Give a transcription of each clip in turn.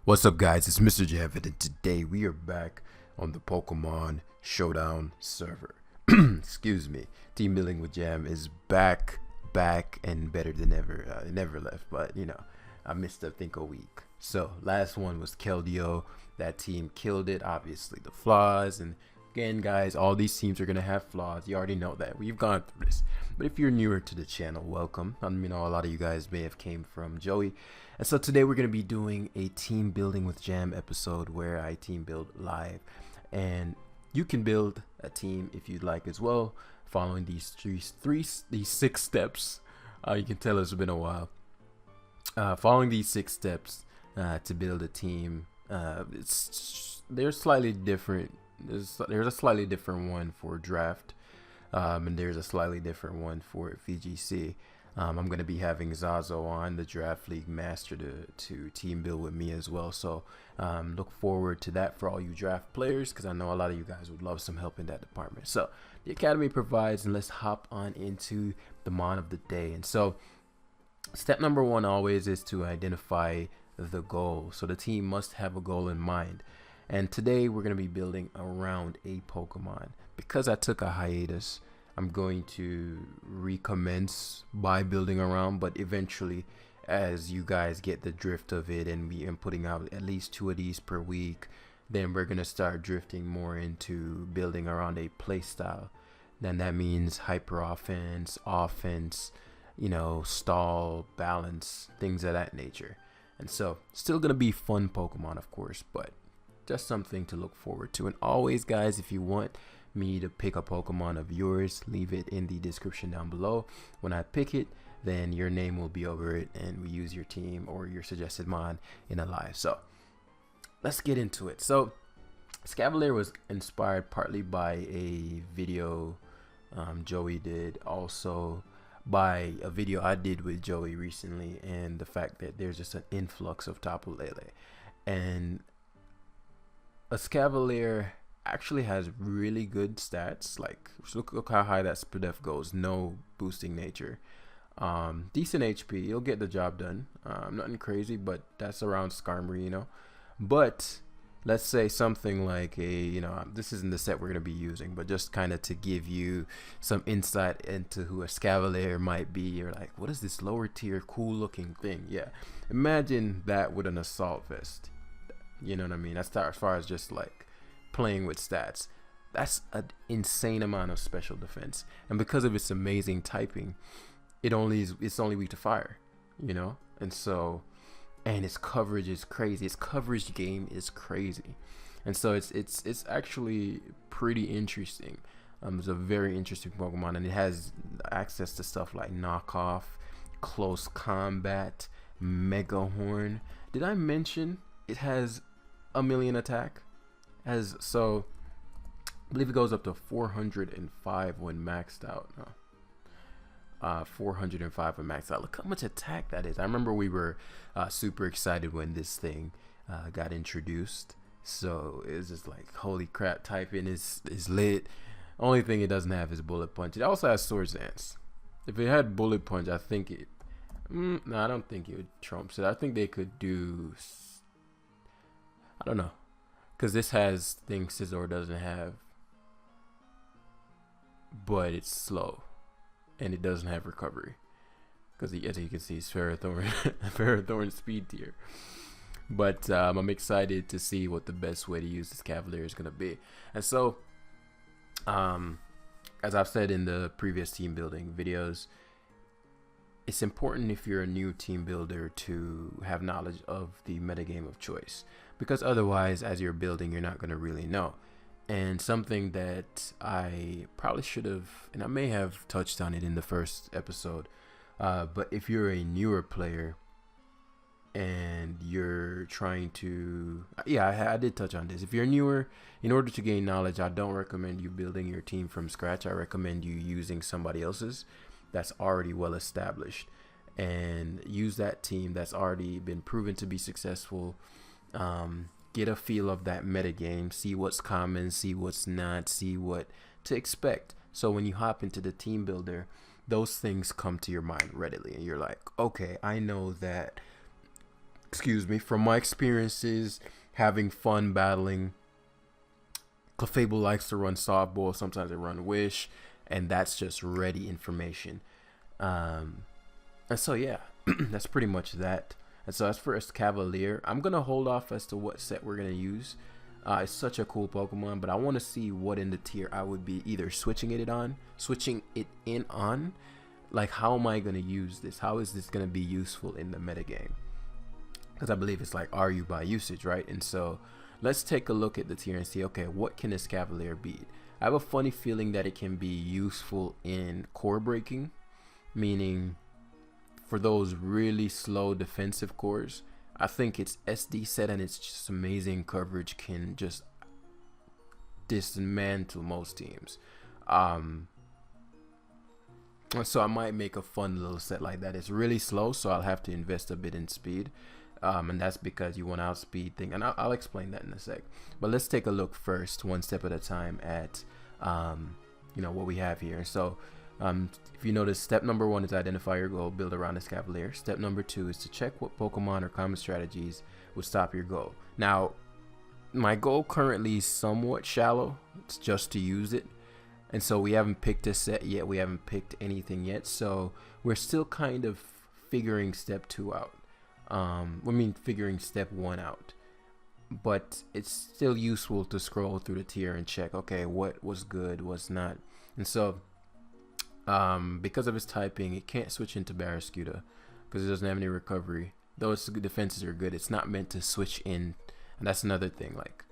What's up, guys? It's Mr. Javid, and today we are back on the Pokemon Showdown server. Excuse me. Team building with Jam is back, and better than ever. It never left, but I missed I think a week. So last one was Keldeo. That team killed it. Obviously, the flaws, and again, guys, all these teams are gonna have flaws. You already know that. We've gone through this. But if you're newer to the channel, welcome. I know a lot of you guys may have came from Joey. And so today we're going to be doing a team building with Jam episode where I team build live, and you can build a team if you'd like as well, following these six steps. You can tell it's been a while. Following these 6 steps to build a team. They're slightly different. There's a slightly different one for draft, and there's a slightly different one for VGC. I'm going to be having Zazo on, the Draft League Master, to team build with me as well. So look forward to that for all you draft players, because I know a lot of you guys would love some help in that department. So the Academy provides, and let's hop on into the Mon of the day. And so step number 1 always is to identify the goal. So the team must have a goal in mind. And today we're going to be building around a Pokemon. Because I took a hiatus, I'm going to recommence by building around, but eventually, as you guys get the drift of it and we am putting out at least 2 of these per week, then we're going to start drifting more into building around a play style. Then that means hyper offense, stall, balance, things of that nature. And so still going to be fun Pokemon, of course, but just something to look forward to. And always, guys, if you want me to pick a Pokemon of yours, leave it in the description down below. When I pick it, then your name will be over it, and we use your team or your suggested mon in a live. So let's get into it. So ESCAVALIER was inspired partly by a video Joey did, also by a video I did with Joey recently, and the fact that there's just an influx of Tapu Lele. And ESCAVALIER actually has really good stats. Like, look how high that SPDF goes. No boosting nature, decent HP, you'll get the job done. Nothing crazy, but that's around Skarmory, but let's say something like this isn't the set we're going to be using, but just kind of to give you some insight into who ESCAVALIER might be. You're like, what is this lower tier cool looking thing? Yeah, imagine that with an assault vest. You know what I mean? That's as far as just like playing with stats. That's an insane amount of special defense, and because of its amazing typing, it's only weak to fire, and so, and its coverage is crazy. Its coverage game is crazy, and so it's actually pretty interesting. It's a very interesting Pokemon, and it has access to stuff like knockoff, close combat, Mega Horn. Did I mention it has a million attack? So I believe it goes up to 405 when maxed out. 405 when maxed out. Look how much attack that is. I remember we were super excited when this thing got introduced. So it's just like, holy crap, typing is lit. Only thing it doesn't have is Bullet Punch. It also has Swords Dance. If it had Bullet Punch, I think it... no, I don't think it would trump it. I think they could do... I don't know. Because this has things Scizor doesn't have, but it's slow, and it doesn't have recovery. Because as you can see, it's Ferrothorn speed tier. But I'm excited to see what the best way to use this Cavalier is going to be. And so, as I've said in the previous team building videos, it's important if you're a new team builder to have knowledge of the metagame of choice, because otherwise, as you're building, you're not going to really know. And something that I probably should have, and I may have touched on it in the first episode, but if you're a newer player and you're trying to, I did touch on this. If you're newer, in order to gain knowledge, I don't recommend you building your team from scratch. I recommend you using somebody else's that's already well established, and use that team that's already been proven to be successful. Get a feel of that metagame, see what's common, see what's not, see what to expect. So when you hop into the team builder, those things come to your mind readily, and you're like, okay, I know that excuse me, from my experiences having fun battling, Clefable likes to run softball. Sometimes they run Wish, and that's just ready information. And so yeah, that's pretty much that. And so as for Escavalier, I'm gonna hold off as to what set we're gonna use. It's such a cool Pokemon, but I want to see what in the tier I would be either switching it in on. Like, how am I gonna use this? How is this gonna be useful in the metagame? Because I believe it's like RU by usage, right? And so let's take a look at the tier and see, okay, what can Escavalier beat? I have a funny feeling that it can be useful in core breaking, meaning for those really slow defensive cores. I think its SD set and its just amazing coverage can just dismantle most teams. So I might make a fun little set like that. It's really slow, so I'll have to invest a bit in speed. And that's because you want to outspeed thing, and I'll explain that in a sec. But let's take a look first, one step at a time, at what we have here. So if you notice, step number 1 is identify your goal, build around Escavalier. Step number 2 is to check what Pokemon or common strategies would stop your goal. Now, my goal currently is somewhat shallow. It's just to use it. And so we haven't picked a set yet. We haven't picked anything yet. So we're still kind of figuring step 2 out. Figuring step 1 out. But it's still useful to scroll through the tier and check, okay, what was good, what's not. And so because of its typing, it can't switch into Barraskewda because it doesn't have any recovery. Those defenses are good. It's not meant to switch in, and that's another thing. Like,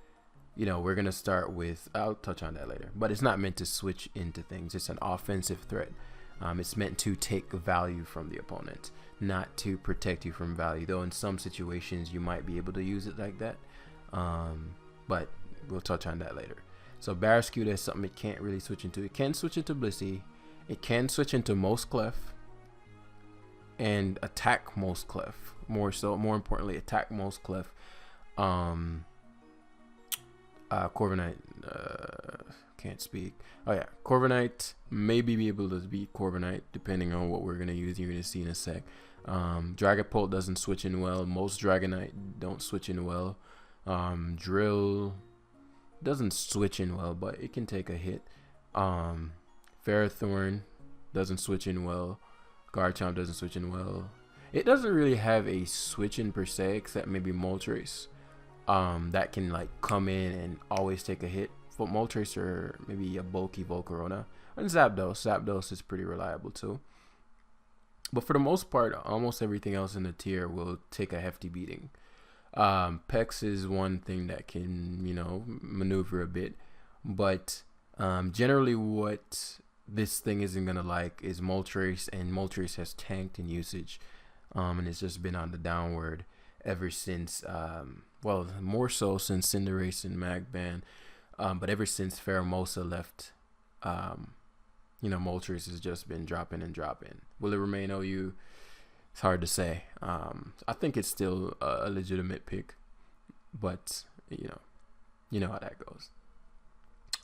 we're gonna start with, I'll touch on that later, but it's not meant to switch into things. It's an offensive threat. It's meant to take value from the opponent, not to protect you from value, though in some situations you might be able to use it like that, but we'll touch on that later. So Barraskewda is something it can't really switch into. It can switch into Blissey. It can switch into Most Clef and attack Most Clef. More importantly, attack Most Clef. Corviknight, can't speak. Oh yeah, Corviknight, maybe be able to beat Corviknight depending on what we're gonna use. You're gonna see in a sec. Dragapult doesn't switch in well. Most Dragonite don't switch in well. Drill doesn't switch in well, but it can take a hit. Ferrothorn doesn't switch in well. Garchomp doesn't switch in well. It doesn't really have a switch in per se, except maybe Moltres. That can like come in and always take a hit. For Moltres or maybe a bulky Volcarona. And Zapdos is pretty reliable too. But for the most part, almost everything else in the tier will take a hefty beating. Pex is one thing that can, maneuver a bit. But generally what this thing isn't going to like is Moltres, and Moltres has tanked in usage. And it's just been on the downward ever since, more so since Cinderace and Magban. But ever since Pheromosa left, Moltres has just been dropping and dropping. Will it remain OU? It's hard to say. I think it's still a legitimate pick, but you know how that goes.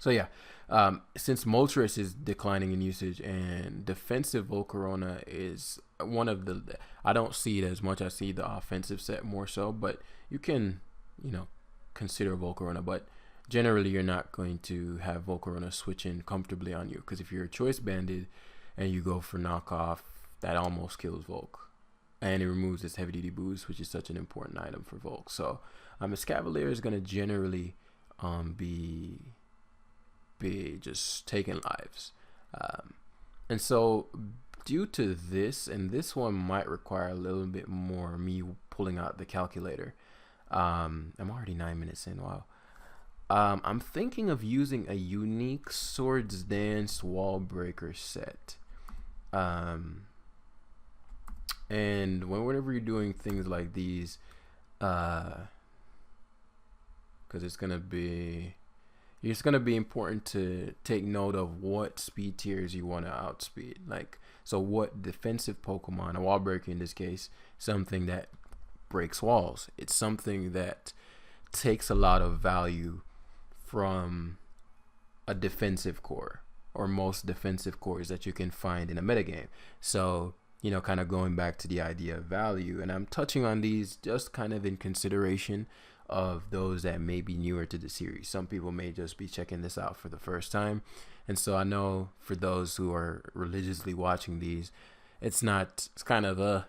So yeah, since Moltres is declining in usage and defensive Volcarona is one of the, I don't see it as much. I see the offensive set more so, but you can, consider Volcarona, but generally you're not going to have Volcarona switch in comfortably on you, because if you're choice banded and you go for knockoff, that almost kills Volk, and it removes its heavy duty boost, which is such an important item for Volk. So Escavalier is going to generally be just taking lives, and so due to this, and this one might require a little bit more me pulling out the calculator. I'm already 9 minutes in. Wow. I'm thinking of using a unique Swords Dance Wall Breaker set. And whenever you're doing things like these, because it's gonna be important to take note of what speed tiers you want to outspeed. Like, so what defensive Pokemon, a wall breaker in this case, something that breaks walls. It's something that takes a lot of value from a defensive core, or most defensive cores that you can find in a metagame. So kind of going back to the idea of value. And I'm touching on these just kind of in consideration of those that may be newer to the series. Some people may just be checking this out for the first time. And so I know for those who are religiously watching these, it's kind of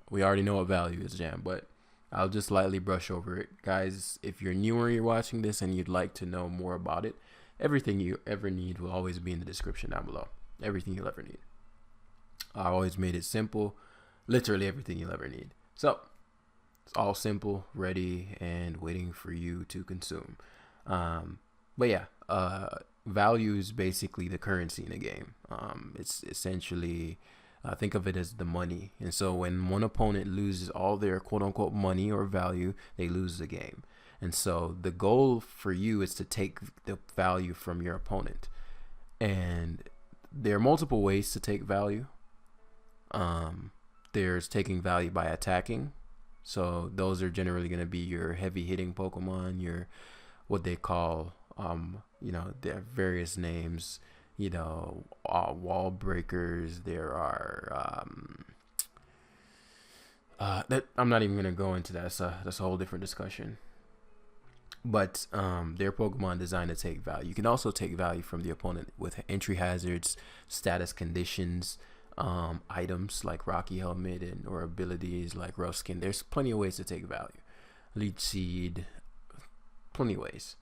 we already know what value is, Jam, but I'll just lightly brush over it. Guys, if you're newer, you're watching this and you'd like to know more about it, everything you ever need will always be in the description down below. Everything you'll ever need. I always made it simple, literally everything you'll ever need. So it's all simple, ready, and waiting for you to consume. But yeah, value is basically the currency in a game. It's essentially, think of it as the money. And so when one opponent loses all their quote unquote money or value, they lose the game. And so the goal for you is to take the value from your opponent. And there are multiple ways to take value. There's taking value by attacking. So those are generally going to be your heavy hitting Pokemon, your what they call, there are various names, wall breakers. There are, that I'm not even going to go into that. That's a whole different discussion. But they're Pokemon designed to take value. You can also take value from the opponent with entry hazards, status conditions, items like Rocky Helmet or abilities like Rough Skin. There's plenty of ways to take value. Leech Seed, plenty of ways.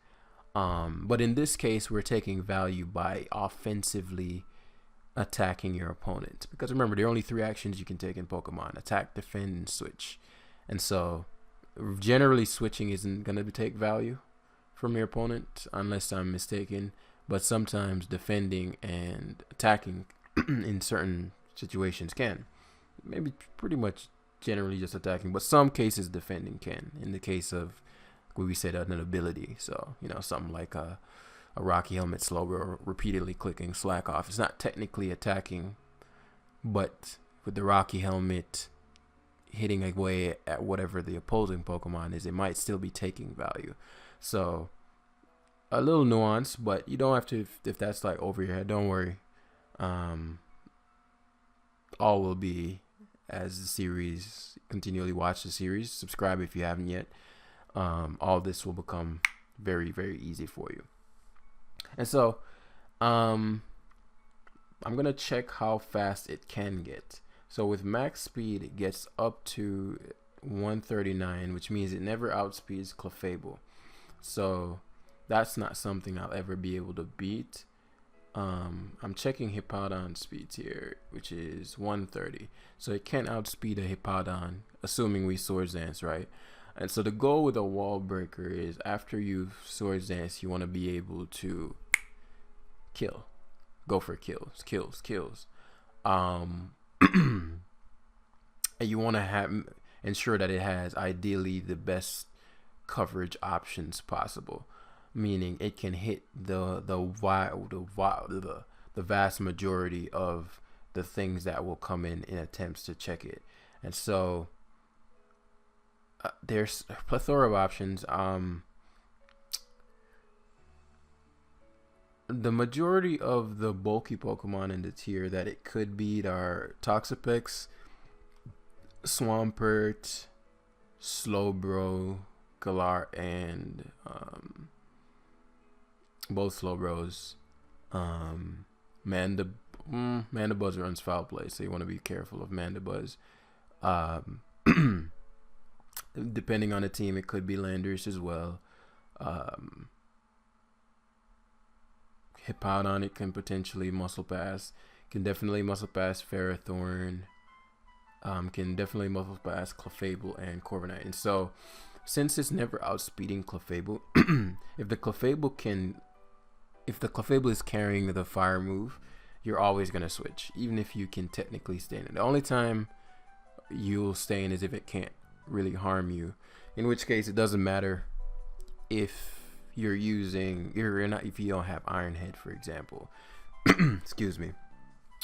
But in this case, we're taking value by offensively attacking your opponent. Because remember, there are only 3 actions you can take in Pokemon: attack, defend, and switch. And so generally switching isn't going to take value from your opponent unless I'm mistaken. But sometimes defending and attacking in certain situations can. Maybe pretty much generally just attacking, but some cases defending can. In the case of, we said, an ability. So, something like a Rocky Helmet Slowbro repeatedly clicking Slack Off. It's not technically attacking, but with the Rocky Helmet hitting away at whatever the opposing Pokemon is, it might still be taking value. So a little nuance, but you don't have to, if that's like over your head, don't worry. All will be as the series, continually watch the series, subscribe if you haven't yet. All this will become very, very easy for you. And so I'm gonna check how fast it can get. So with max speed, it gets up to 139, which means it never outspeeds Clefable. So that's not something I'll ever be able to beat. I'm checking Hippowdon speeds here, which is 130. So it can't outspeed a Hippowdon, assuming we Swords Dance, right? And so the goal with a wall breaker is, after you've Swords Dance, you want to be able to kill. Go for kills. And you want to ensure that it has ideally the best coverage options possible. Meaning it can hit the vast majority of the things that will come in attempts to check it. And so there's a plethora of options. The majority of the bulky Pokemon in the tier that it could beat are Toxapex, Swampert, Slowbro, Galar, and both Slowbros. Mandibuzz runs foul play, so you want to be careful of Mandibuzz. Depending on the team, it could be Landorus as well. Hippowdon, it can potentially muscle pass. Can definitely muscle pass Ferrothorn. Can definitely muscle pass Clefable and Corviknight. And so, since it's never outspeeding Clefable, if the Clefable is carrying the fire move, you're always gonna switch, even if you can technically stay in it. The only time you'll stay in is if it can't really harm you, in which case it doesn't matter if if you don't have Iron Head, for example. Excuse me.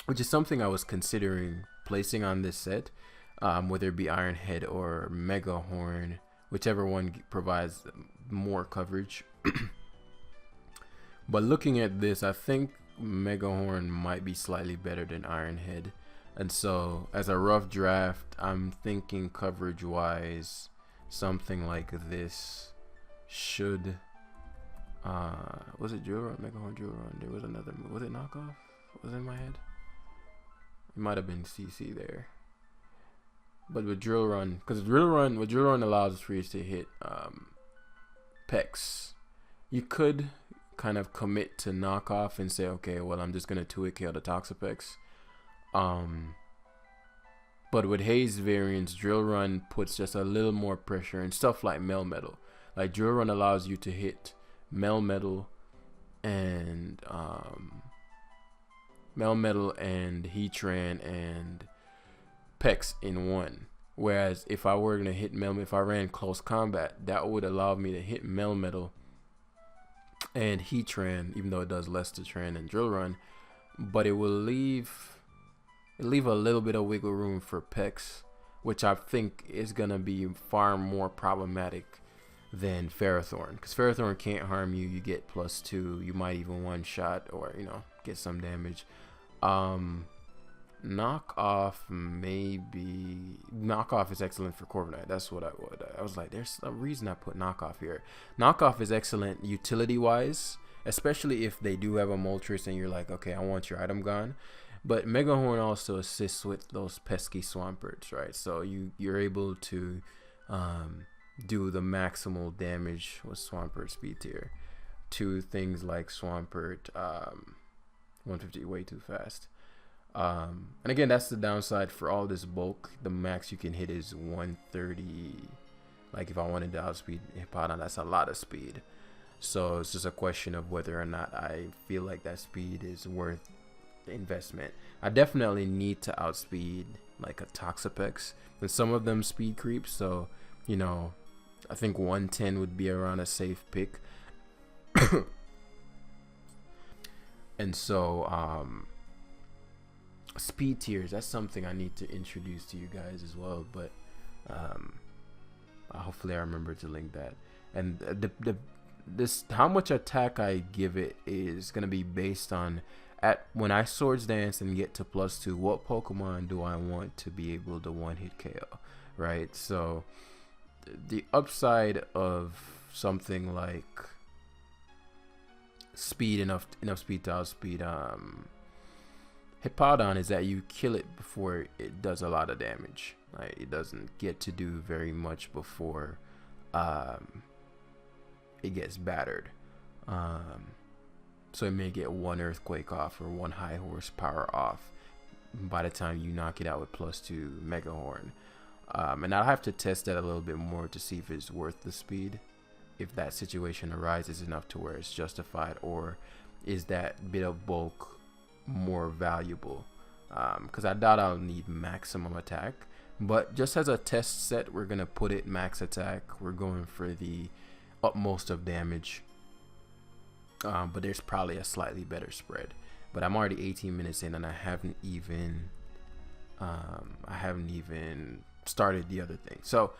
Which is something I was considering placing on this set, whether it be Iron Head or Mega Horn, whichever one provides more coverage. But looking at this, I think Mega Horn might be slightly better than Iron Head. And so as a rough draft, I'm thinking coverage wise, something like this should was it Drill Run? Mega Horn Drill Run. There was another, was it Knockoff? Was it in my head? It might have been CC there. But with Drill Run, because what Drill Run allows for you to hit pecs. You could kind of commit to Knockoff and say, okay, well, I'm just gonna 2-hit KO the Toxapex. But with Haze variants, Drill Run puts just a little more pressure and stuff like Melmetal. Like Drill Run allows you to hit Melmetal and Heatran and Pex in one. Whereas if I were gonna hit if I ran close combat, that would allow me to hit Melmetal and Heatran, even though it does less to Tran than Drill Run, but it will leave a little bit of wiggle room for Pex, which I think is gonna be far more problematic than Ferrothorn, because Ferrothorn can't harm you. You get +2. You might even one shot or get some damage. Knockoff, maybe. Knockoff is excellent for Corviknight. That's what I was like, there's a reason I put Knockoff here. Knockoff is excellent utility wise, especially if they do have a Moltres and you're like, okay, I want your item gone. But Mega Horn also assists with those pesky Swamperts, right? So you're able to do the maximal damage with Swampert speed tier to things like Swampert 150 way too fast. And again, that's the downside for all this bulk. The max you can hit is 130. Like if I wanted to outspeed Hippowdon, that's a lot of speed. So it's just a question of whether or not I feel like that speed is worth the investment. I definitely need to outspeed like a Toxapex, and some of them speed creeps. So I think 110 would be around a safe pick. And so speed tiers, that's something I need to introduce to you guys as well, but hopefully I remember to link that. And this how much attack I give it is gonna be based on when I Swords Dance and get to +2, what Pokemon do I want to be able to one-hit KO, right? So the upside of something like speed, enough speed to outspeed Hippowdon is that you kill it before it does a lot of damage. Like it doesn't get to do very much before it gets battered. So it may get one Earthquake off or one high horsepower off by the time you knock it out with +2 Mega Horn. And I'll have to test that a little bit more to see if it's worth the speed, if that situation arises enough to where it's justified, or is that bit of bulk more valuable, because I doubt I'll need maximum attack. But just as a test set, we're gonna put it max attack. We're going for the utmost of damage, but there's probably a slightly better spread. But I'm already 18 minutes in and I haven't even started the other thing. So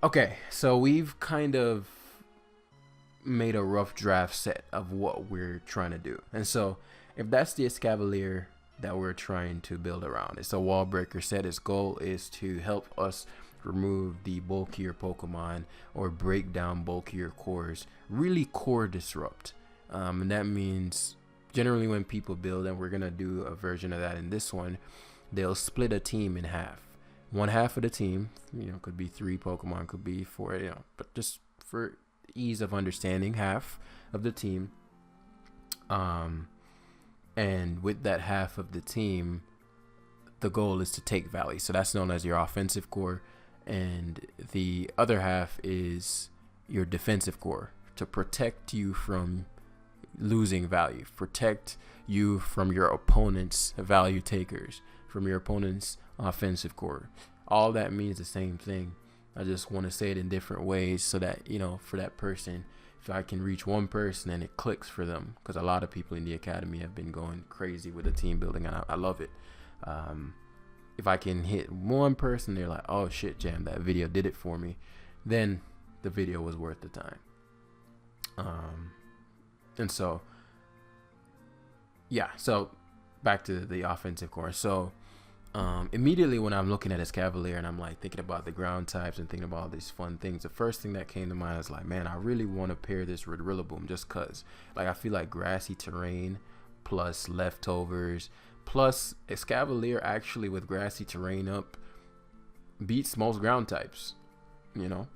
okay, so we've kind of made a rough draft set of what we're trying to do. And so if that's the ESCAVALIER that we're trying to build around, it's a wall breaker set. Its goal is to help us remove the bulkier Pokemon or break down bulkier cores, really core disrupt. And that means generally when people build, and we're gonna do a version of that in this one, they'll split a team in half. One half of the team, could be 3 Pokemon, could be 4, but just for ease of understanding, half of the team. And with that half of the team, the goal is to take Valley. So that's known as your offensive core. And the other half is your defensive core, to protect you from losing value, protect you from your opponent's value takers, from your opponent's offensive core. All that means the same thing. I just want to say it in different ways so that, for that person, if I can reach one person and it clicks for them, because a lot of people in the academy have been going crazy with the team building, and I love it. If I can hit one person, they're like, oh shit, Jam, that video did it for me, then the video was worth the time. And so, yeah, so back to the offensive core. So Immediately when I'm looking at Escavalier and I'm like thinking about the ground types and thinking about all these fun things, the first thing that came to mind is like, man, I really want to pair this with Rillaboom just cause like I feel like grassy terrain plus leftovers plus Escavalier actually with grassy terrain up beats most ground types, you know,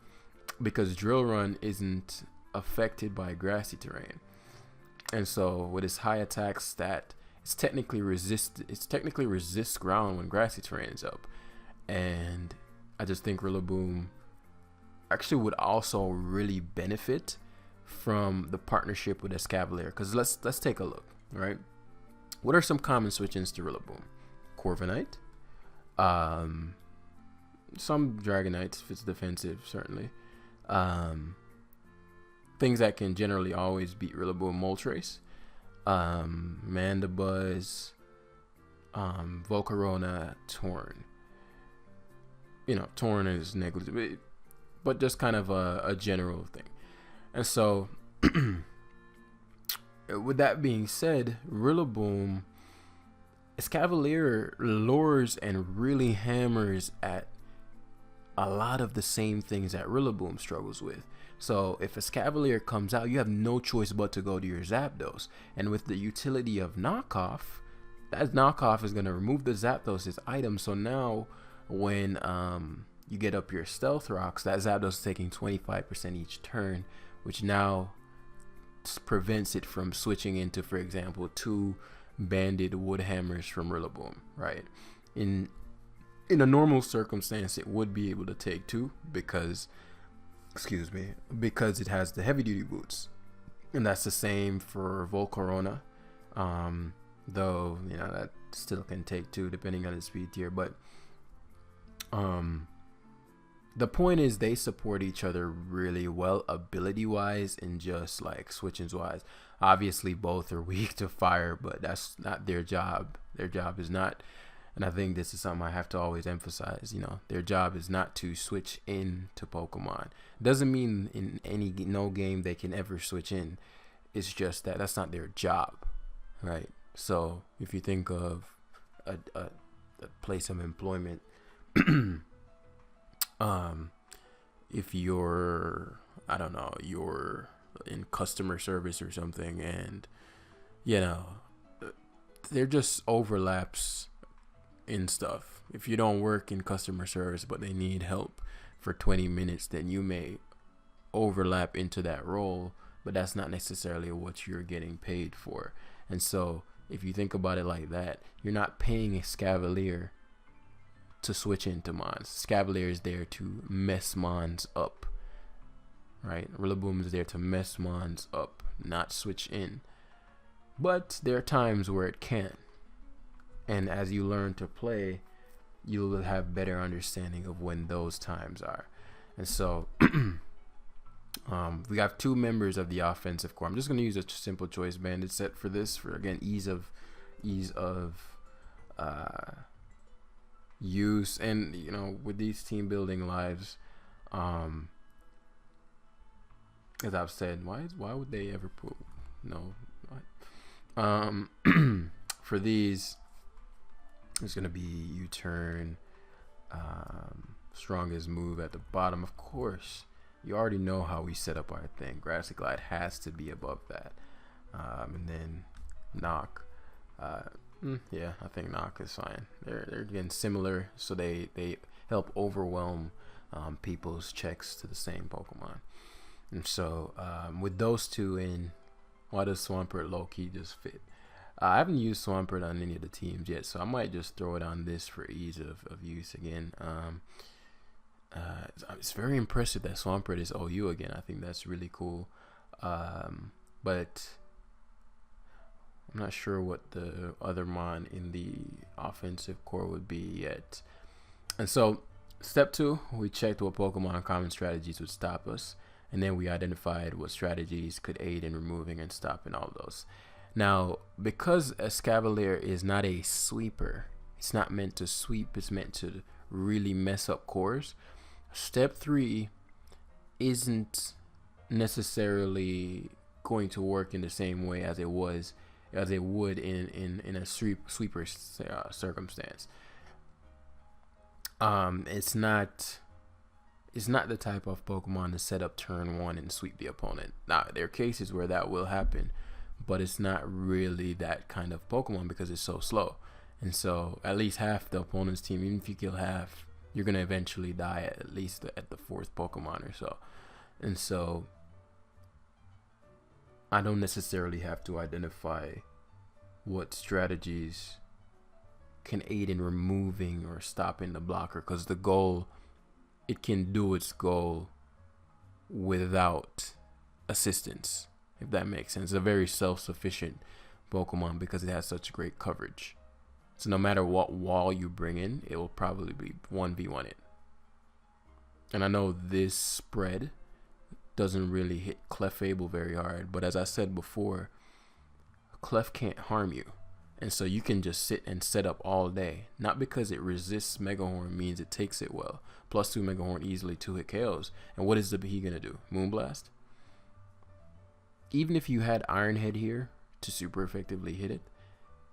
because Drill Run isn't affected by grassy terrain. And so with his high attack stat, it's technically resists ground when grassy terrain is up. And I just think Rillaboom actually would also really benefit from the partnership with Escavalier. Because let's take a look, right? What are some common switch-ins to Rillaboom? Corviknight, some Dragonites if it's defensive, certainly. Things that can generally always beat Rillaboom: Moltres, Mandibuzz, Volcarona, Torn. You know, Torn is negligible, but just kind of a general thing. And so, with that being said, Rillaboom, Escavalier lures and really hammers at a lot of the same things that Rillaboom struggles with. So if Escavalier comes out, you have no choice but to go to your Zapdos. And with the utility of knockoff, that knockoff is going to remove the Zapdos' item. So now when you get up your Stealth Rocks, that Zapdos is taking 25% each turn, which now prevents it from switching into, for example, 2 banded wood hammers from Rillaboom, right? In a normal circumstance, it would be able to take 2 because it has the heavy duty boots, and that's the same for Volcarona, though you know that still can take 2 depending on the speed tier. But the point is they support each other really well ability wise and just like switch-ins wise. Obviously both are weak to fire, but that's not their job. Their job is not, and I think this is something I have to always emphasize, you know, their job is not to switch in to Pokemon. Doesn't mean in no game they can ever switch in. It's just that that's not their job, right? So if you think of a place of employment, if you're, I don't know, you're in customer service or something, and you know, there just overlaps in stuff. If you don't work in customer service but they need help for 20 minutes, then you may overlap into that role, but that's not necessarily what you're getting paid for. And so if you think about it like that, you're not paying a Escavalier to switch into Mons. Escavalier is there to mess Mons up, right? Rillaboom is there to mess Mons up, not switch in. But there are times where it can. And as you learn to play, you will have better understanding of when those times are. And so we have 2 members of the offensive core. I'm just going to use a simple choice banded set for this, for again ease of use. And you know, with these team building lives, as I've said, why would they ever put for these, it's gonna be U-turn, strongest move at the bottom. Of course, you already know how we set up our thing. Grassy Glide has to be above that, and then knock. Yeah, I think knock is fine. They're again similar, so they help overwhelm people's checks to the same Pokemon. And so with those 2 in, why does Swampert low-key just fit? I haven't used Swampert on any of the teams yet, so I might just throw it on this for ease of use again. It's very impressive that Swampert is OU again. I think that's really cool. But I'm not sure what the other mon in the offensive core would be yet. And so step 2, we checked what Pokemon common strategies would stop us, and then we identified what strategies could aid in removing and stopping all of those. Now, because Escavalier is not a sweeper, it's not meant to sweep, it's meant to really mess up cores. Step 3 isn't necessarily going to work in the same way as it would in a sweeper circumstance. It's not the type of Pokemon to set up turn one and sweep the opponent. Now, there are cases where that will happen, but it's not really that kind of Pokemon because it's so slow. And so, at least half the opponent's team, even if you kill half, you're going to eventually die at least at the fourth Pokemon or so. And so, I don't necessarily have to identify what strategies can aid in removing or stopping the blocker, because the goal, it can do its goal without assistance, if that makes sense. It's a very self-sufficient Pokemon because it has such great coverage. So no matter what wall you bring in, it will probably be 1v1 it. And I know this spread doesn't really hit Clefable very hard, but as I said before, Clef can't harm you. And so you can just sit and set up all day. Not because it resists Mega Horn means it takes it well. +2 Mega Horn easily 2-hit KOs. And what is he gonna do? Moonblast? Even if you had Iron Head here to super effectively hit it,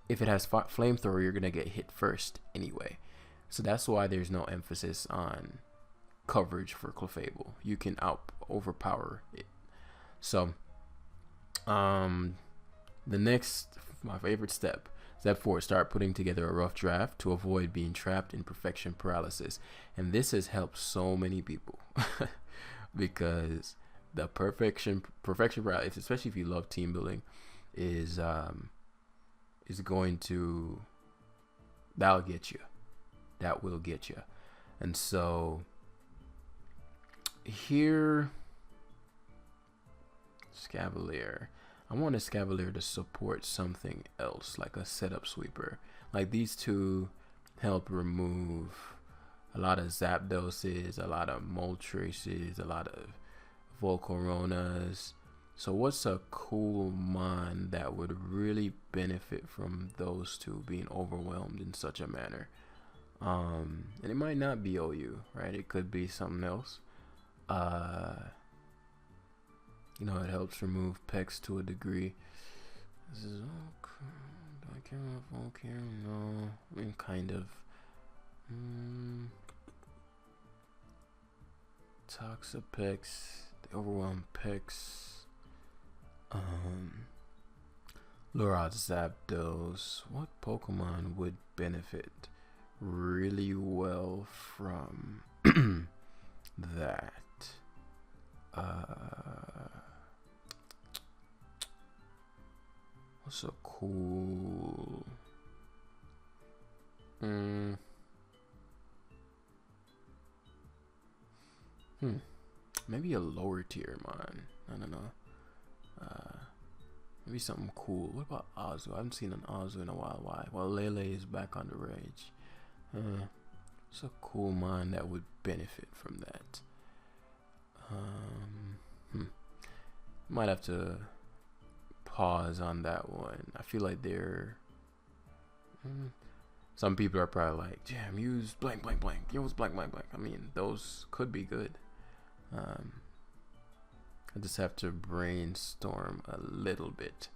if it has Flamethrower, you're gonna get hit first anyway. So that's why there's no emphasis on coverage for Clefable. You can overpower it. So the next, my favorite step, Step 4, start putting together a rough draft to avoid being trapped in perfection paralysis. And this has helped so many people because the perfection paralysis, especially if you love team building, is going to, that'll get you. That will get you. And so here, Escavalier. I want Escavalier to support something else, like a setup sweeper. Like these two help remove a lot of Zapdoses, a lot of Moltres, a lot of Volcaronas. So what's a cool mon that would really benefit from those two being overwhelmed in such a manner? And it might not be OU, right? It could be something else. You know, it helps remove Pex to a degree. This is okay. Do I care about Volcare? No. I mean, kind of. Toxapex. The overwhelmed Pex. Lure out Zapdos. What Pokemon would benefit really well from that? What's a cool? Maybe a lower tier mon. I don't know. Maybe something cool. What about Ozu? I haven't seen an Ozu in a while. Why? Well, Lele is back on the rage. It's a cool mon that would benefit from that. Might have to pause on that one. I feel like some people are probably like, "Damn, use blank blank blank. Use blank blank blank." I mean, those could be good. I just have to brainstorm a little bit.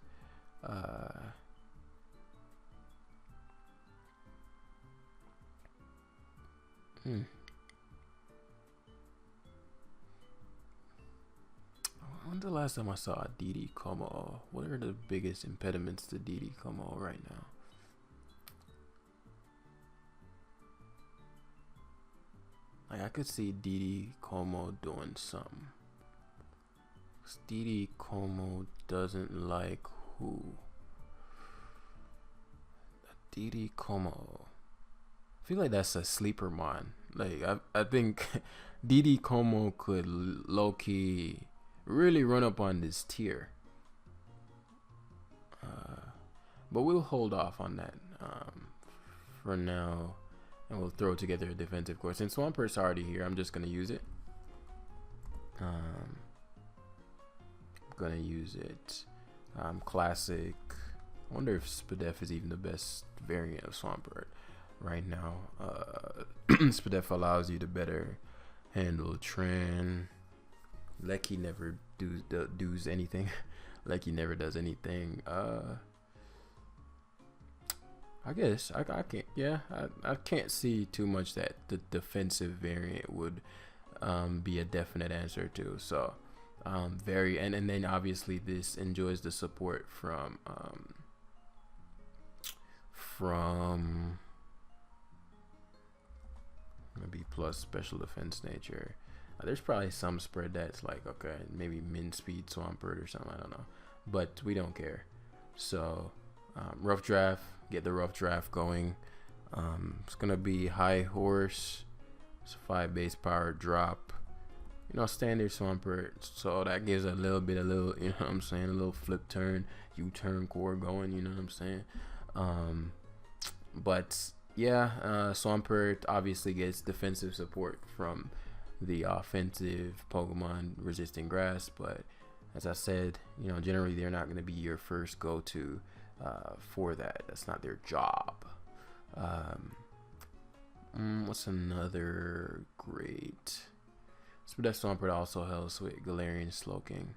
When's the last time I saw a DD Como? What are the biggest impediments to DD Como right now? Like, I could see DD Como doing something. DD Como doesn't like who? DD Como. I feel like that's a sleeper mon. Like, I think DD Como could low-key really run up on this tier. But we'll hold off on that for now. And we'll throw together a defensive course. Since Swampert's already here, I'm just going to use it. I'm going to use it. Classic. I wonder if Spadef is even the best variant of Swampert right now. Spadef allows you to better handle Tran. Lecky never does anything. Lecky never does anything. I I guess I can't. Yeah, I can't see too much that the defensive variant would be a definite answer to. So very and then obviously this enjoys the support from maybe plus special defense nature. There's probably some spread that's like, okay, maybe min speed Swampert or something. I don't know, but we don't care. So rough draft, get the rough draft going. It's gonna be high horse, it's 5 base power drop. You know, standard Swampert. So that gives a little, you know what I'm saying, a little flip turn, U-turn core going. You know what I'm saying. But yeah, Swampert obviously gets defensive support from the offensive Pokemon resisting grass, but as I said, you know, generally they're not going to be your first go-to for that. That's not their job. What's another great? So that Swampert also helps with Galarian Slowking.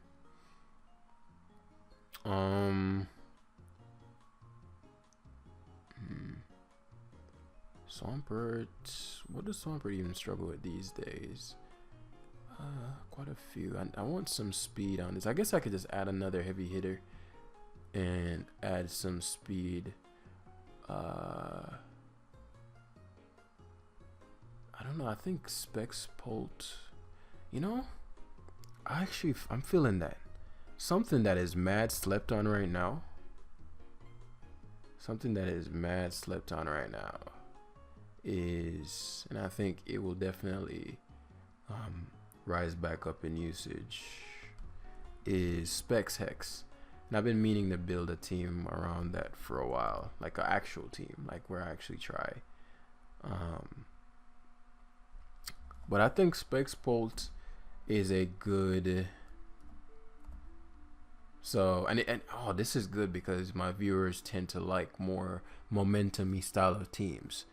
Swampert, what does Swampert even struggle with these days? Quite a few. I want some speed on this. I guess I could just add another heavy hitter and add some speed. I don't know. I think Specs Polt. You know, I'm feeling that. Something that is mad slept on right now. Something that is mad slept on right now is, and I think it will definitely rise back up in usage, is Specs Hex. And I've been meaning to build a team around that for a while, like an actual team, like where I actually try. But I think Specs Polt is a good. So and oh, this is good because my viewers tend to like more momentum-y style of teams.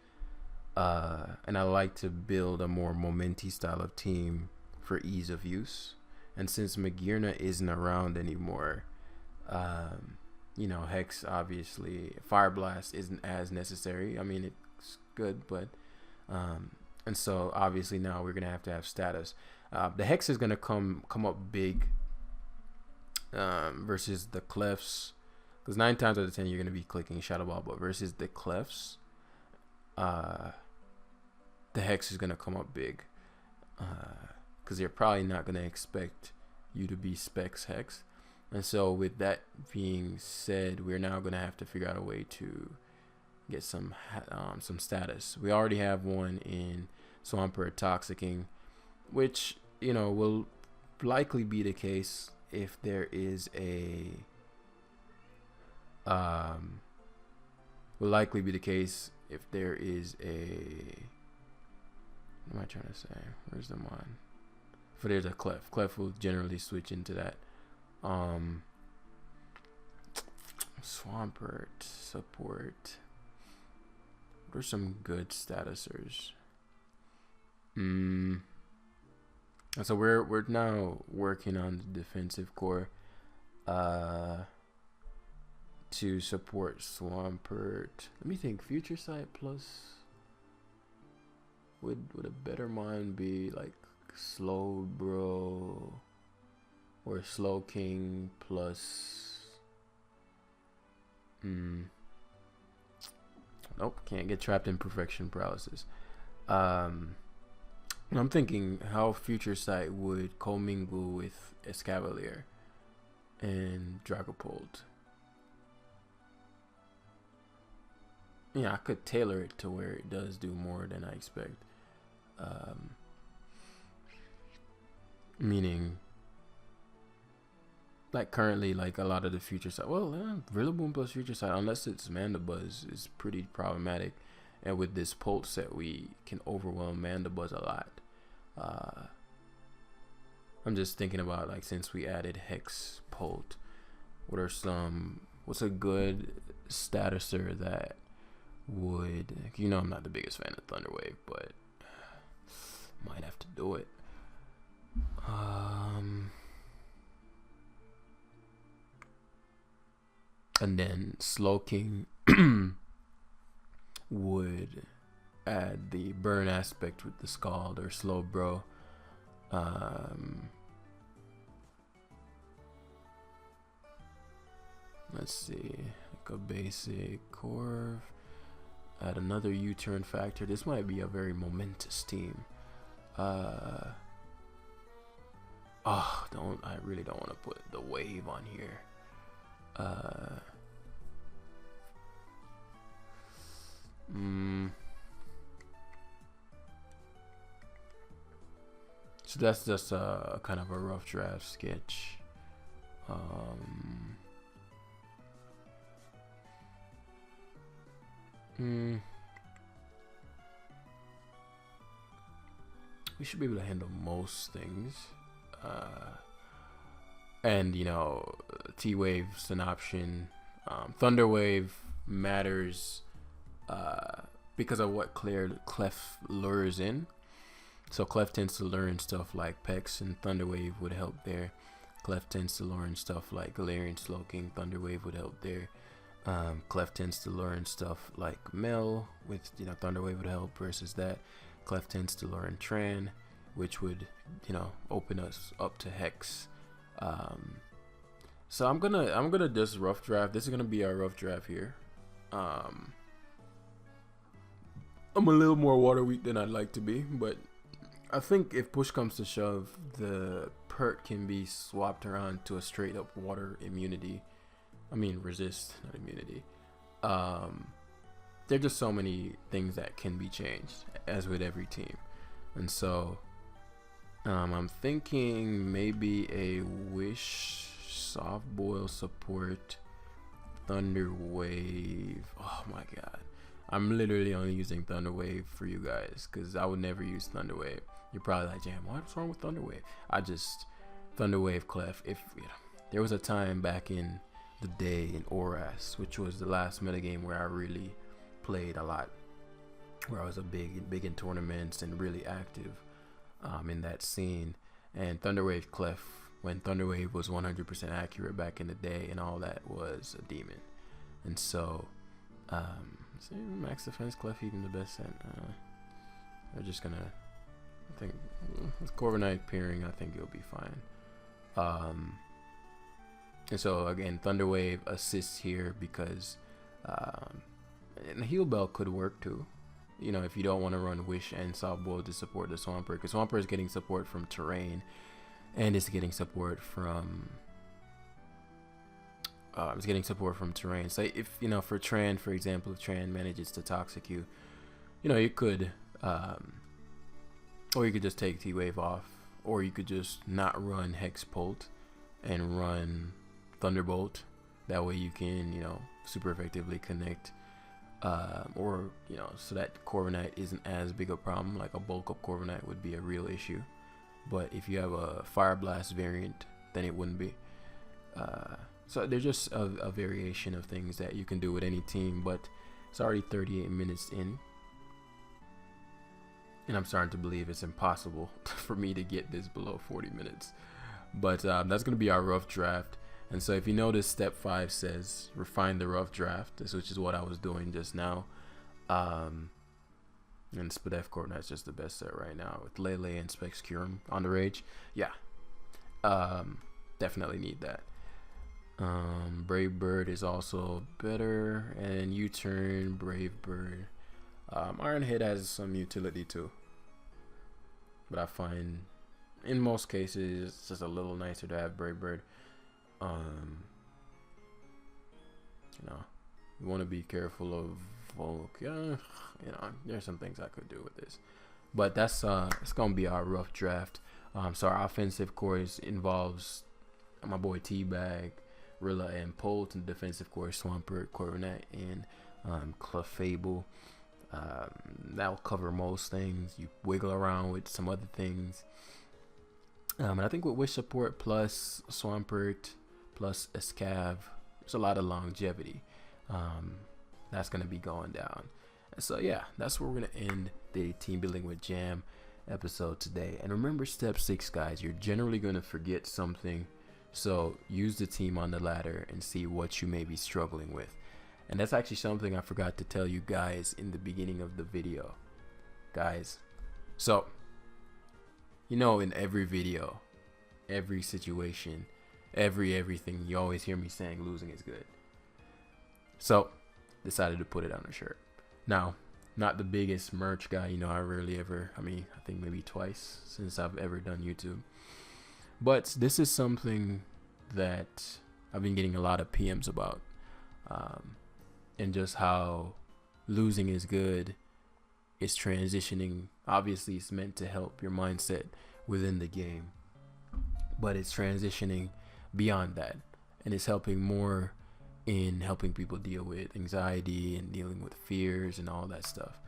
And I like to build a more momenty style of team for ease of use. And since Magearna isn't around anymore, you know, Hex obviously, Fire Blast isn't as necessary. I mean, it's good, but and so obviously now we're gonna have to have status. The Hex is gonna come up big versus the Clefs, because 9 times out of 10 you're gonna be clicking Shadow Ball, but versus the Clefs, the Hex is gonna come up big, because they're probably not gonna expect you to be Specs Hex. And so with that being said, we're now gonna have to figure out a way to get some status. We already have one in Swampert Toxicking, which, you know, will likely be the case if there is a what am I trying to say? Where's the mon? If there's a Clef. Clef will generally switch into that. Swampert support. What are some good statusers? And so we're now working on the defensive core to support Swampert. Let me think. Future Sight plus would a better mind be like Slow Bro or Slow King plus nope, can't get trapped in perfection paralysis. I'm thinking how Future Sight would commingle with Escavalier and Dragapult. Yeah, I could tailor it to where it does do more than I expect. Meaning, like currently, like a lot of the Future Sight, Rillaboom plus Future Sight, unless it's Mandibuzz, is pretty problematic. And with this Pult set, we can overwhelm Mandibuzz a lot. I'm just thinking about, like, since we added Hex Pult, what's a good statuser that would, you know, I'm not the biggest fan of Thunderwave, but might have to do it. And then Slowking would add the burn aspect with the Scald or Slow Bro. Let's see, like a basic Corv, add another U-turn factor. This might be a very momentous team. I really don't want to put the wave on here. So that's just a kind of a rough draft sketch. We should be able to handle most things. And you know, T-Wave's an option. Thunder Wave matters because of what Clef lures in. So Clef tends to learn stuff like Pex, and Thunder Wave would help there. Clef tends to learn stuff like Galarian Slowking. Thunder Wave would help there. Clef tends to learn stuff like Mel, with Thunder Wave would help versus that. Clef tends to learn Tran, which would open us up to Hex. So I'm gonna just rough draft. This is gonna be our rough draft here. I'm a little more water weak than I'd like to be, but I think if push comes to shove, the perk can be swapped around to a straight up water immunity. I mean resist, not immunity. There are just so many things that can be changed, as with every team. And so I'm thinking maybe a Wish, Soft Boil support, Thunder Wave. Oh my god, I'm literally only using Thunder Wave for you guys because I would never use Thunder Wave. You're probably like, Jam, what's wrong with Thunder Wave? Thunder Wave Clef. If there was a time back in the day in Oras, which was the last metagame where I really played a lot, where I was big in tournaments and really active in that scene. And Thunder Wave Clef, when Thunder Wave was 100% accurate back in the day and all that, was a demon. And so max defense Clef even the best set. They're just gonna, I think with Corviknight pairing, I think it'll be fine. And so again, Thunder Wave assists here because and Heal Bell could work too. If you don't want to run Wish and Soft Boil to support the Swampert, because Swampert is getting support from terrain, and it's getting support from terrain. So if for Tran, for example, if Tran manages to Toxic you, you could or you could just take T-Wave off, or you could just not run Hexpult and run Thunderbolt. That way you can super effectively connect, or so that Corviknight isn't as big a problem. Like a bulk up Corviknight would be a real issue, but if you have a Fire Blast variant, then it wouldn't be. So there's just a variation of things that you can do with any team. But it's already 38 minutes in, and I'm starting to believe it's impossible for me to get this below 40 minutes. But that's going to be our rough draft. And so if you notice, step 5 says refine the rough draft, which is what I was doing just now. And Spadef Corviknight's just the best set right now with Lele and Spexcurum on the Rage. Yeah, definitely need that. Brave Bird is also better, and U-turn, Brave Bird. Iron Head has some utility too, but I find in most cases it's just a little nicer to have Brave Bird. You want to be careful of Volk. There's some things I could do with this, but that's it's gonna be our rough draft. So our offensive course involves my boy Teabag, Rilla, and Polt, and defensive course Swampert, Corviknight, and Clefable. That'll cover most things. You wiggle around with some other things. And I think with Wish support plus Swampert plus Escav, there's a lot of longevity. That's going to be going down. And so yeah, that's where we're going to end the Team Building with Jam episode today. And remember step 6, guys, you're generally going to forget something. So use the team on the ladder and see what you may be struggling with. And that's actually something I forgot to tell you guys in the beginning of the video, guys. So, you know, in every video, every situation, everything, you always hear me saying losing is good. So, decided to put it on a shirt. Now, not the biggest merch guy, you know, I rarely ever, I think maybe twice since I've ever done YouTube. But this is something that I've been getting a lot of PMs about. And just how losing is good is transitioning. Obviously, it's meant to help your mindset within the game, but it's transitioning beyond that, and it's helping more in helping people deal with anxiety and dealing with fears and all that stuff.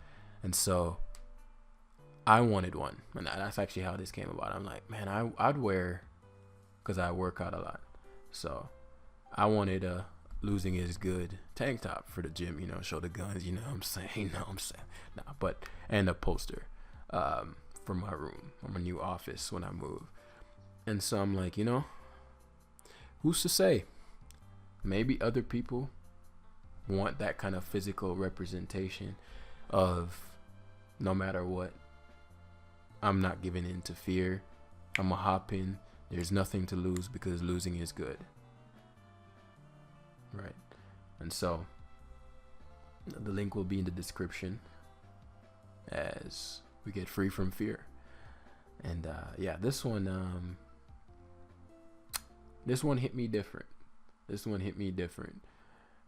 And so I wanted one, and that's actually how this came about. I'm like, man, I'd wear, because I work out a lot, so I wanted a losing is good tank top for the gym, you know, show the guns, you know what I'm saying? Nah, but, and a poster for my room or my new office when I move. And so I'm like, you know, who's to say? Maybe other people want that kind of physical representation of no matter what, I'm not giving in to fear. I'm a hop in. There's nothing to lose because losing is good. Right. And so the link will be in the description as we get free from fear. And yeah, this one hit me different.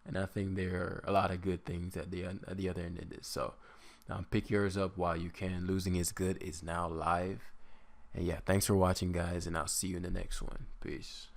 And I think there are a lot of good things at the other end of this. So pick yours up while you can. Losing is good is now live. And yeah, thanks for watching, guys, and I'll see you in the next one. Peace.